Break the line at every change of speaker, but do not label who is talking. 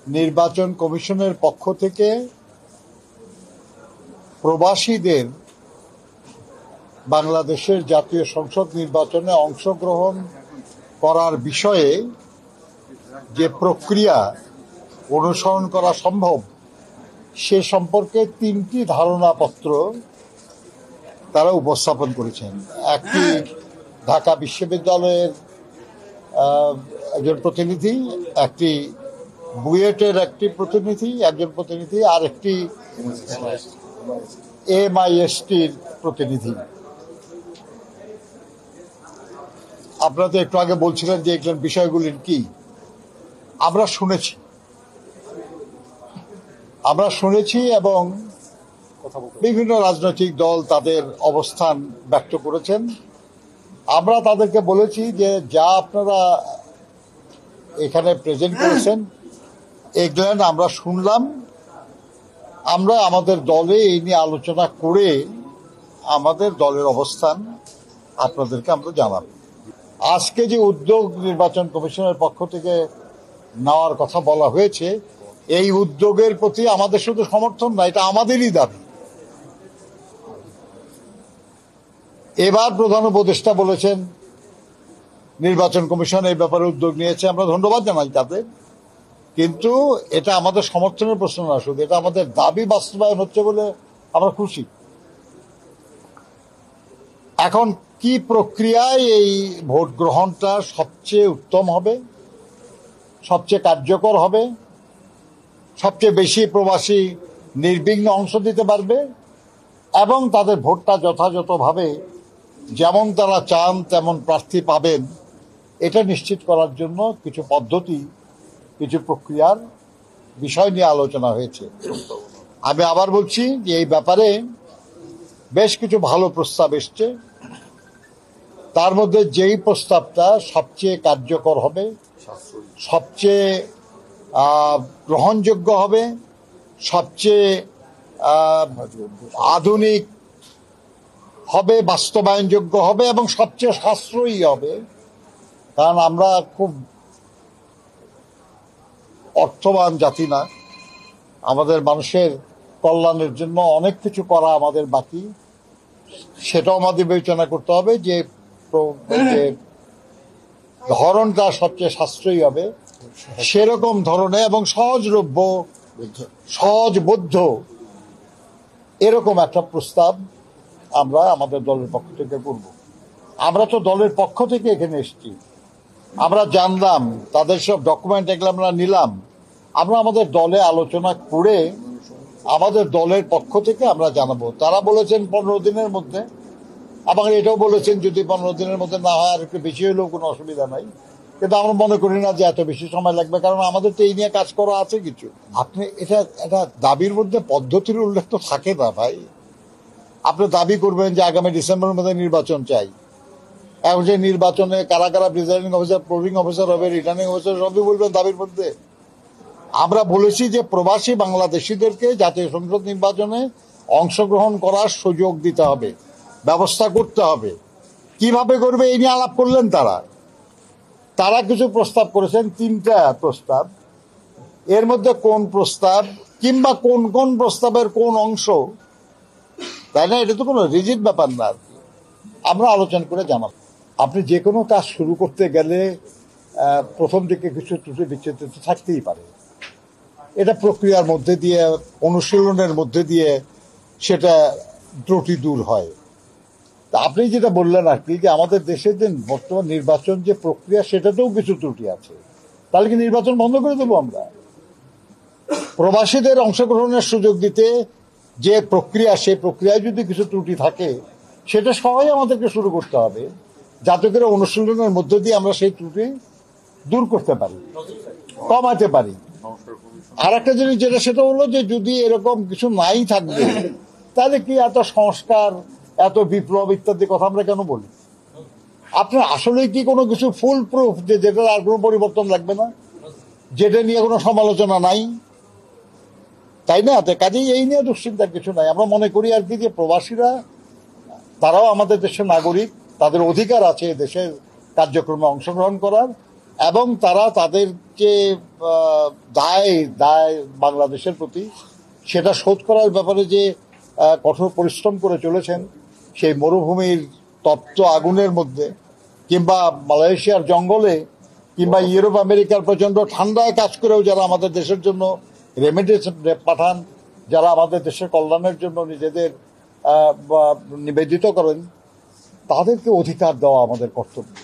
নির্বাচন কমিশনের পক্ষ থেকে প্রবাসীদের বাংলাদেশের জাতীয় সংসদ নির্বাচনে অংশগ্রহণ করার বিষয়ে যে প্রক্রিয়া অনুসরণ করা সম্ভব সে সম্পর্কে 3টি ধারণাপত্র তারা উপস্থাপন করেছেন। একটি ঢাকা বিশ্ববিদ্যালয়ের একজন প্রতিনিধি, একটি বুয়েটের একটি প্রতিনিধি একজন প্রতিনিধি, আর একটি MISTর প্রতিনিধি। আপনারা তো একটু আগে বলছিলেন যে এগুলোর বিষয়গুলির কি। আমরা শুনেছি এবং বিভিন্ন রাজনৈতিক দল তাদের অবস্থান ব্যক্ত করেছেন। আমরা তাদেরকে বলেছি যে যা আপনারা এখানে প্রেজেন্ট করেছেন এগুলো আমরা শুনলাম, আমরা আমাদের দলে এই নিয়ে আলোচনা করে আমাদের দলের অবস্থান আপনাদেরকে আমরা জানাব। আজকে যে উদ্যোগ নির্বাচন কমিশনের পক্ষ থেকে নেওয়ার কথা বলা হয়েছে, এই উদ্যোগের প্রতি আমাদের শুধু সমর্থন না, এটা আমাদেরই দাবি। এবার প্রধান উপদেষ্টা বলেছেন নির্বাচন কমিশন এই ব্যাপারে উদ্যোগ নিয়েছে, আমরা ধন্যবাদ জানাই তাদের, কিন্তু এটা আমাদের সমর্থনের প্রশ্ন না, শুধু এটা আমাদের দাবি বাস্তবায়ন হচ্ছে বলে আমরা খুশি। এখন কি প্রক্রিয়ায় এই ভোট গ্রহণটা সবচেয়ে উত্তম হবে, সবচেয়ে কার্যকর হবে, সবচেয়ে বেশি প্রবাসী নির্বিঘ্নে অংশ দিতে পারবে এবং তাদের ভোটটা যথাযথভাবে যেমন তারা চান তেমন প্রার্থী পাবেন, এটা নিশ্চিত করার জন্য কিছু পদ্ধতি, কিছু প্রক্রিয়ার বিষয় নিয়ে আলোচনা হয়েছে। আমি আবার বলছি যে এই ব্যাপারে বেশ কিছু ভালো প্রস্তাব এসছে। তার মধ্যে যেই প্রস্তাবটা সবচেয়ে কার্যকর হবে, সবচেয়ে গ্রহণযোগ্য হবে, সবচেয়ে আধুনিক হবে, বাস্তবায়নযোগ্য হবে এবং সবচেয়ে সাশ্রয়ী হবে, কারণ আমরা খুব অর্থবান জাতি না, আমাদের মানুষের কল্যাণের জন্য অনেক কিছু করা আমাদের বাকি, সেটাও আমাদের বিবেচনা করতে হবে যে ধরনটা সবচেয়ে সাশ্রয়ী হবে সেরকম ধরনে এবং সহজলভ্য, সহজবোধ্য এরকম একটা প্রস্তাব আমরা আমাদের দলের পক্ষ থেকে করব। আমরা তো দলের পক্ষ থেকে এখানে এসেছি, আমরা জানলাম তাদের সব ডকুমেন্ট এগুলো আমরা নিলাম, আমরা আমাদের দলে আলোচনা করে আমাদের দলের পক্ষ থেকে আমরা জানাবো। তারা বলেছেন 15 দিনের মধ্যে, আবার এটাও বলেছেন যদি 15 দিনের মধ্যে না হয় আর একটু বেশি হলেও কোনো অসুবিধা নাই, কিন্তু আমরা মনে করি না যে এত বেশি সময় লাগবে, কারণ আমাদের তো এই নিয়ে কাজ করা আছে কিছু। আপনি এটা দাবির মধ্যে পদ্ধতির উল্লেখ তো থাকে না ভাই। আপনি দাবি করবেন যে আগামী ডিসেম্বরের মধ্যে নির্বাচন চাই, এখন যে নির্বাচনে কারা কারা প্রিজাইডিং অফিসার, পোলিং অফিসার হবে, রিটার্নিং অফিসার, সবই বলবেন দাবির মধ্যে। আমরা বলেছি যে প্রবাসী বাংলাদেশিদেরকে জাতীয় সংসদ নির্বাচনে অংশগ্রহণ করার সুযোগ দিতে হবে, ব্যবস্থা করতে হবে। কিভাবে করবে এই নিয়ে আলাপ করলেন তারা কিছু প্রস্তাব করেছেন, 3টা প্রস্তাব। এর মধ্যে কোন প্রস্তাব কিংবা কোন কোন প্রস্তাবের কোন অংশ, তাই না, এটা তো কোনো রিজিড ব্যাপার না আর কি, আমরা আলোচনা করে জানাবো। আপনি যে কোনো কাজ শুরু করতে গেলে প্রথম দিকে কিছু ত্রুটি বিচ্ছেদ থাকতেই পারে, এটা প্রক্রিয়ার মধ্যে দিয়ে, অনুশীলনের মধ্যে দিয়ে সেটা ত্রুটি দূর হয়। তা আপনি যেটা বললেন আর কি, যে আমাদের দেশের যে বর্তমান নির্বাচন যে প্রক্রিয়া সেটাতেও কিছু ত্রুটি আছে, তাহলে কি নির্বাচন বন্ধ করে দেবো আমরা? প্রবাসীদের অংশগ্রহণের সুযোগ দিতে যে প্রক্রিয়া, সেই প্রক্রিয়ায় যদি কিছু ত্রুটি থাকে সেটা সবাই আমাদেরকে শুরু করতে হবে, যাতে করে অনুশীলনের মধ্য দিয়ে আমরা সেই ত্রুটি দূর করতে পারি, কমাতে পারি। আর একটা জিনিস যেটা, সেটা হলো যে যদি এরকম কিছু নাই থাকবে তাহলে কি এত সংস্কার, এত বিপ্লব ইত্যাদি কথা আমরা কেন বলি? আপনার আসলে কি কোনো কিছু ফুল প্রুফ যে যেটা আর কোনো পরিবর্তন লাগবে না, যেটা নিয়ে কোনো সমালোচনা নাই, তাই না? কাজেই এই নিয়ে দুশ্চিন্তার কিছু নাই। আমরা মনে করি আর কি যে প্রবাসীরা তারাও আমাদের দেশের নাগরিক, তাদের অধিকার আছে দেশের কার্যক্রমে অংশগ্রহণ করার, এবং তারা তাদের যে দায় দায় বাংলাদেশের প্রতি সেটা শোধ করার ব্যাপারে যে কঠোর পরিশ্রম করে চলেছেন, সেই মরুভূমির তপ্ত আগুনের মধ্যে কিংবা মালয়েশিয়ার জঙ্গলে কিংবা ইউরোপ আমেরিকার প্রচন্ড ঠান্ডায় কাজ করেও যারা আমাদের দেশের জন্য রেমিডেন্স পাঠান, যারা আমাদের দেশের কল্যাণের জন্য নিজেদের নিবেদিত করেন, তাদেরকে অধিকার দেওয়া আমাদের কর্তব্য।